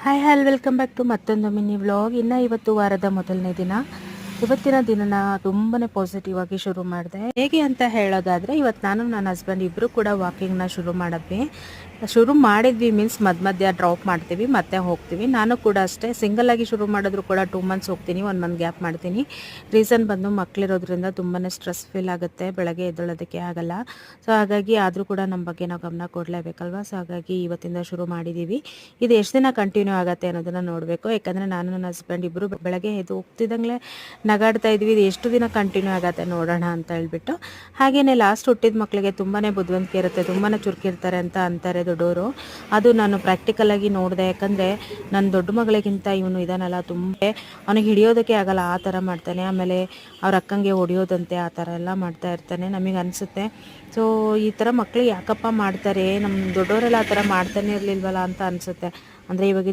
Hi welcome back to ಮತ್ತೊಂದು mini vlog. ಇನ್ನು ಇವತ್ತು ವಾರದ ಮೊದಲನೇ ದಿನ. ಇವತ್ತಿನ ದಿನನ ತುಂಬಾ ಪಾಸಿಟಿವ್ ಆಗಿ ಶುರು ಮಾಡಿದೆ. ಹೇಗೆ ಅಂತ ಹೇಳೋದಾದರೆ, ಇವತ್ತು ನಾನು ನನ್ನ ಹಸ್ಬೆಂಡ್ ಇಬ್ಬರು ಕೂಡ ವಾಕಿಂಗ್ನ ಶುರು ಮಾಡಿದ್ವಿ ಮೀನ್ಸ್ ಮಧ್ಯ ಡ್ರಾಪ್ ಮಾಡ್ತೀವಿ ಮತ್ತೆ ಹೋಗ್ತೀವಿ. ನಾನು ಕೂಡ ಅಷ್ಟೇ, ಸಿಂಗಲ್ ಆಗಿ ಶುರು ಮಾಡಿದ್ರು ಕೂಡ 2 ಮಂತ್ಸ್ ಹೋಗ್ತೀನಿ, 1 ಮಂತ್ ಗ್ಯಾಪ್ ಮಾಡ್ತೀನಿ. ರೀಸನ್ ಬಂದು ಮಕ್ಕಳಿರೋದ್ರಿಂದ ತುಂಬಾ ಸ್ಟ್ರೆಸ್ ಫೀಲ್ ಆಗುತ್ತೆ, ಬೆಳಗ್ಗೆ ಎದ್ದೇಳೋದಕ್ಕೆ ಆಗಲ್ಲ. ಸೊ ಹಾಗಾಗಿ ಆದರೂ ಕೂಡ ನಮ್ಮ ಬಗ್ಗೆ ನಾವು ಗಮನ ಕೊಡಲೇಬೇಕಲ್ವ. ಸೊ ಹಾಗಾಗಿ ಇವತ್ತಿಂದ ಶುರು ಮಾಡಿದ್ದೀವಿ. ಇದು ಎಷ್ಟು ದಿನ ಕಂಟಿನ್ಯೂ ಆಗುತ್ತೆ ಅನ್ನೋದನ್ನು ನೋಡಬೇಕು. ಯಾಕಂದರೆ ನಾನು ನನ್ನ ಹಸ್ಬೆಂಡ್ ಇಬ್ಬರು ಬೆಳಗ್ಗೆ ಎದ್ದು ಹೋಗ್ತಿದ್ದಂಗೆ ನಗಾಡ್ತಾ ಇದ್ವಿ, ಇದು ಎಷ್ಟು ದಿನ ಕಂಟಿನ್ಯೂ ಆಗುತ್ತೆ ನೋಡೋಣ ಅಂತ ಹೇಳ್ಬಿಟ್ಟು. ಹಾಗೆಯೇ ಲಾಸ್ಟ್ ಹುಟ್ಟಿದ ಮಕ್ಕಳಿಗೆ ತುಂಬಾ ಬುದ್ಧಿವಂತಿಕೆ ಇರುತ್ತೆ, ತುಂಬಾ ಚುರುಕಿರ್ತಾರೆ ಅಂತ ಅಂತಾರೆ ದೊಡ್ಡವರು. ಅದು ನಾನು ಪ್ರಾಕ್ಟಿಕಲಾಗಿ ನೋಡಿದೆ. ಯಾಕಂದರೆ ನನ್ನ ದೊಡ್ಡ ಮಗಳಿಗಿಂತ ಇವನು ಇದಾನಲ್ಲ, ತುಂಬ ಅವನಿಗೆ ಹಿಡಿಯೋದಕ್ಕೆ ಆಗಲ್ಲ, ಆ ಥರ ಮಾಡ್ತಾನೆ. ಆಮೇಲೆ ಅವ್ರ ಅಕ್ಕಂಗೆ ಹೊಡಿಯೋದಂತೆ, ಆ ಥರ ಎಲ್ಲ ಮಾಡ್ತಾ ಇರ್ತಾನೆ. ನಮಗೆ ಅನಿಸುತ್ತೆ, ಸೊ ಈ ಥರ ಮಕ್ಕಳು ಯಾಕಪ್ಪ ಮಾಡ್ತಾರೆ, ನಮ್ಮ ದೊಡ್ಡವರೆಲ್ಲ ಆ ಥರ ಮಾಡ್ತಾನೆ ಇರಲಿಲ್ವಲ್ಲ ಅಂತ ಅನಿಸುತ್ತೆ. ಅಂದರೆ ಇವಾಗ